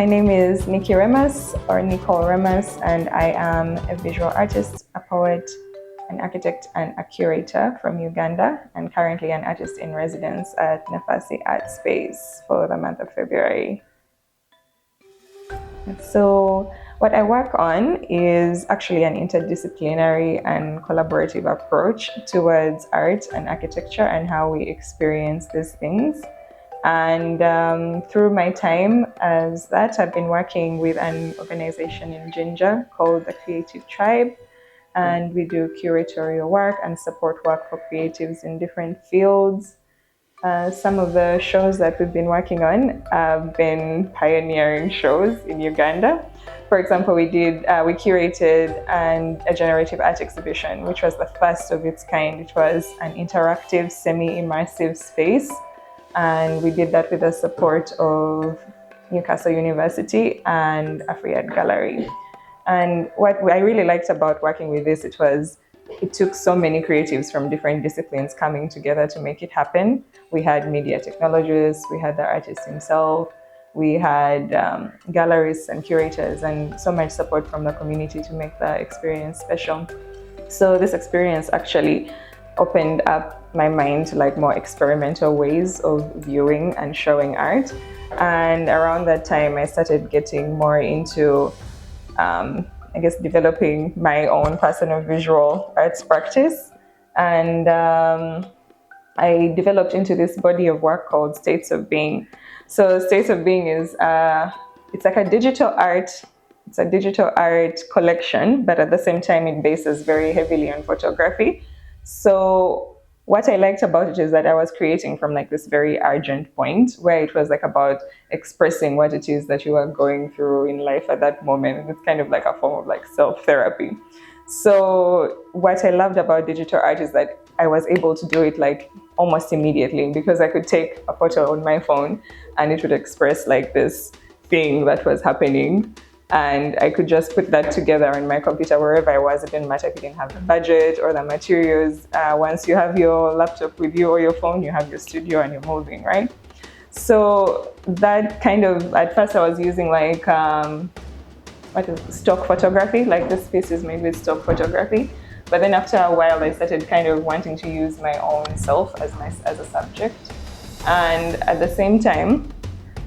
My name is Nicole Remus, or Nicole Remus, and I am a visual artist, a poet, an architect, and a curator from Uganda, and currently an artist in residence at Nafasi Art Space for the month of February. So what I work on is actually an interdisciplinary and collaborative approach towards art and architecture and how we experience these things. And through my time as that, I've been working with an organization in Ginger called the Creative Tribe. And we do curatorial work and support work for creatives in different fields. Some of the shows that we've been working on have been pioneering shows in Uganda. For example, we curated a generative art exhibition, which was the first of its kind. It was an interactive, semi-immersive space. And we did that with the support of Newcastle University and Afriad Gallery. And what I really liked about working with this, it took so many creatives from different disciplines coming together to make it happen. We had media technologists, we had the artist himself, we had gallerists and curators, and so much support from the community to make the experience special. So this experience actually opened up my mind to more experimental ways of viewing and showing art. And around that time, I started getting more into developing my own personal visual arts practice. And I developed into this body of work called States of Being. So States of Being is, it's like a digital art collection, but at the same time, it bases very heavily on photography. So what I liked about it is that I was creating from this very urgent point where it was about expressing what it is that you are going through in life at that moment. It's kind of like a form of self-therapy. So what I loved about digital art is that I was able to do it almost immediately, because I could take a photo on my phone and it would express this thing that was happening. And I could just put that together on my computer wherever I was. It didn't matter if you didn't have the budget or the materials. Once you have your laptop with you or your phone, you have your studio and you're moving, right? So that at first I was using stock photography, this piece is made with stock photography. But then after a while, I started wanting to use my own self as a subject. And at the same time,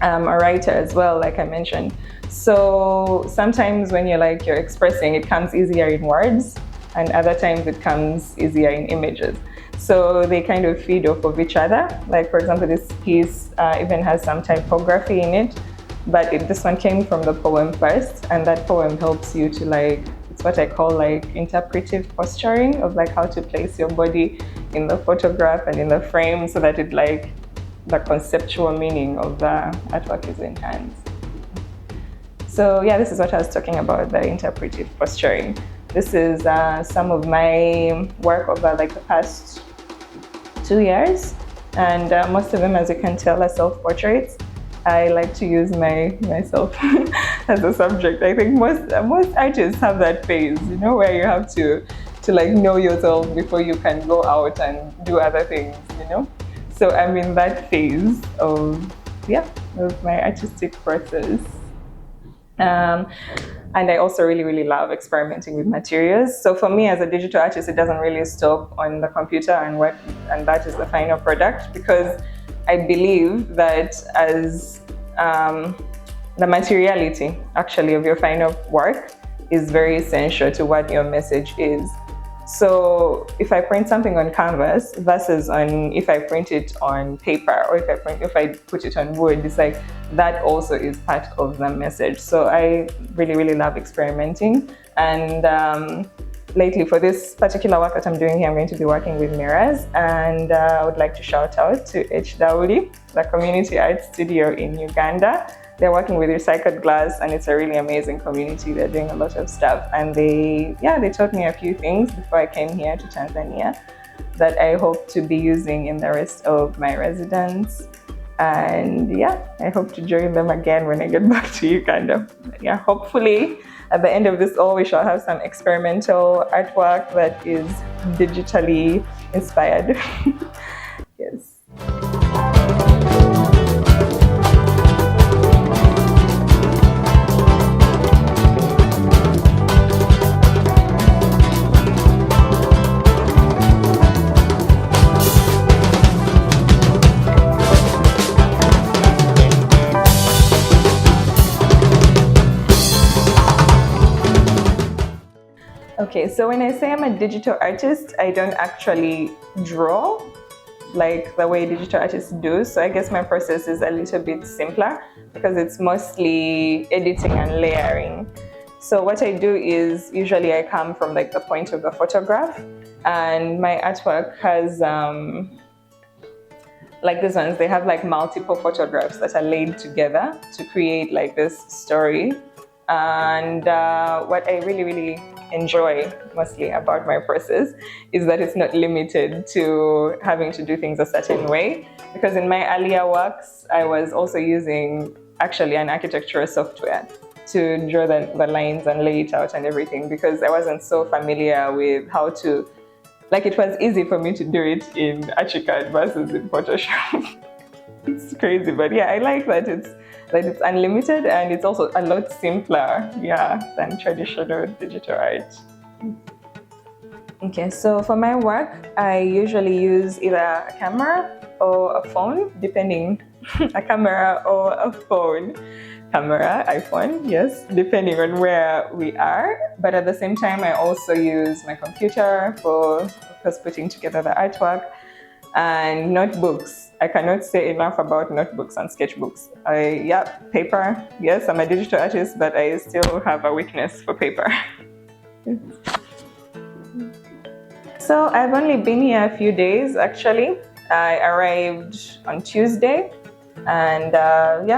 I'm a writer as well, like I mentioned. So sometimes when you're expressing, it comes easier in words, and other times it comes easier in images. So they feed off of each other. For example, this piece even has some typography in it, but this one came from the poem first, and that poem helps you to it's what I call interpretive posturing of how to place your body in the photograph and in the frame so that it the conceptual meaning of the artwork is enhanced. So yeah, this is what I was talking about, the interpretive posturing. This is some of my work over the past 2 years, and most of them, as you can tell, are self-portraits. I like to use myself as a subject. I think most artists have that phase, where you have to know yourself before you can go out and do other things, So I'm in that phase of my artistic process. And I also really, really love experimenting with materials. So for me as a digital artist, it doesn't really stop on the computer and that is the final product, because I believe that as the materiality actually of your final work is very essential to what your message is. So if I print something on canvas versus if I print it on paper, or if I put it on wood, it's that also is part of the message. So I really, really love experimenting. And lately, for this particular work that I'm doing here, I'm going to be working with mirrors. And I would like to shout out to HW, the community art studio in Uganda. They're working with recycled glass, and it's a really amazing community. They're doing a lot of stuff, and they taught me a few things before I came here to Tanzania that I hope to be using in the rest of my residence. And I hope to join them again when I get back to Uganda. Hopefully at the end of this all, we shall have some experimental artwork that is digitally inspired. Yes. Okay, so when I say I'm a digital artist, I don't actually draw like the way digital artists do. So I guess my process is a little bit simpler because it's mostly editing and layering. So what I do is usually I come from like the point of the photograph, and my artwork has like these ones, they have like multiple photographs that are laid together to create like this story. And what I really enjoy mostly about my process is that it's not limited to having to do things a certain way, because in my earlier works I was also using actually an architectural software to draw the lines and lay it out and everything, because I wasn't so familiar with how to, like, it was easy for me to do it in Archicad versus in Photoshop. It's crazy, but yeah, I like that it's unlimited, and it's also a lot simpler, yeah, than traditional digital art. Okay, so for my work, I usually use either a camera or a phone, depending, a camera or a phone. Camera, iPhone, yes, depending on where we are. But at the same time, I also use my computer for, of course, putting together the artwork, and notebooks. I cannot say enough about notebooks and sketchbooks. Paper. Yes, I'm a digital artist, but I still have a weakness for paper. So I've only been here a few days, actually. I arrived on Tuesday, and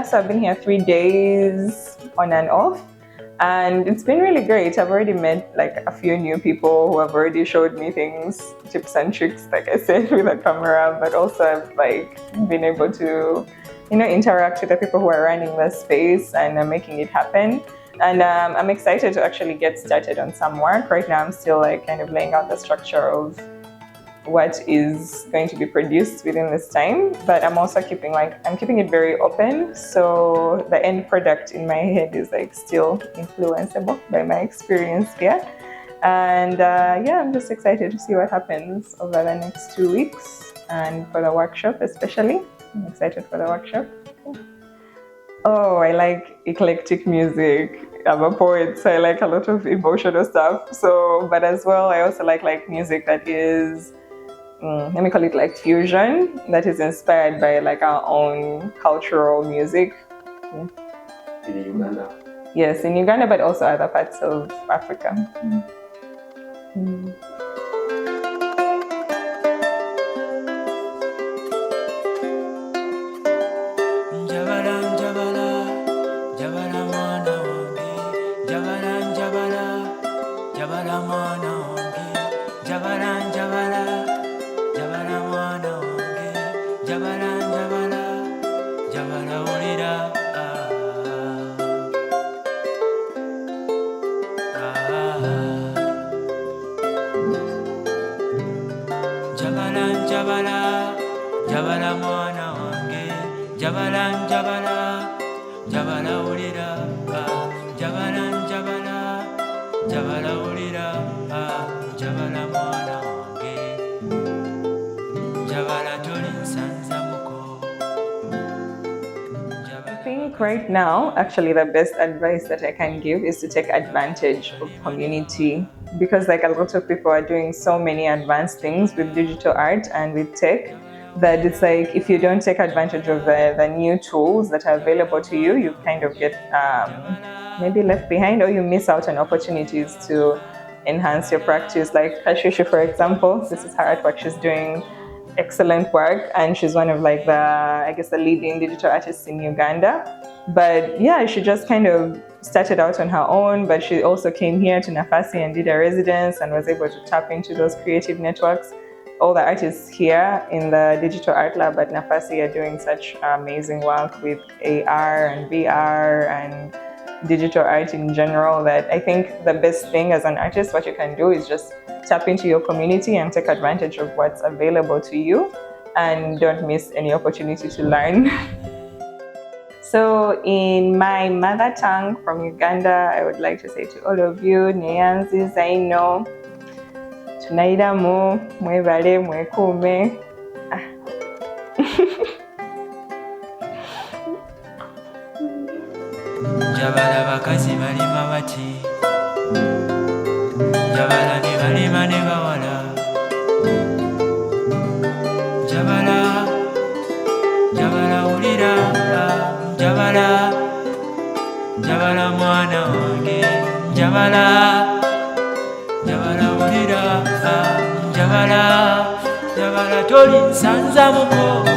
so I've been here 3 days on and off. And it's been really great. I've already met like a few new people who have already showed me things, tips and tricks, like I said, with a camera, but also I've like been able to, interact with the people who are running the space and making it happen. And I'm excited to actually get started on some work. Right now I'm still like kind of laying out the structure of what is going to be produced within this time, but I'm also keeping it very open, so the end product in my head is like still influenceable by my experience here. And I'm just excited to see what happens over the next 2 weeks, and for the workshop especially. I'm excited for the workshop. Oh, I like eclectic music. I'm a poet, so I like a lot of emotional stuff. So, but as well, I also like music that is, let me call it like fusion, that is inspired by like our own cultural music. Yeah. In Uganda? Yes, in Uganda, but also other parts of Africa. I think right now, actually, the best advice that I can give is to take advantage of community, because like a lot of people are doing so many advanced things with digital art and with tech, that it's like if you don't take advantage of the new tools that are available to you, you kind of get maybe left behind, or you miss out on opportunities to enhance your practice. Like Kashishi, for example, this is her artwork. She's doing excellent work, and she's one of like the leading digital artists in Uganda. But yeah, she just kind of started out on her own, but she also came here to Nafasi and did a residence and was able to tap into those creative networks. All the artists here in the Digital Art Lab at Nafasi are doing such amazing work with AR and VR and digital art in general, that I think the best thing as an artist, what you can do is just tap into your community and take advantage of what's available to you, and don't miss any opportunity to learn. So in my mother tongue from Uganda, I would like to say to all of you, Nyanzi Zaino, tunairamu, mwebale, mwekume. Jabala bakazi balima bati njabala ne balema ne bawala njabala njabala wulira njabala njabala mwana wange njabala njabala wulira njabala njabala toli nsanza muko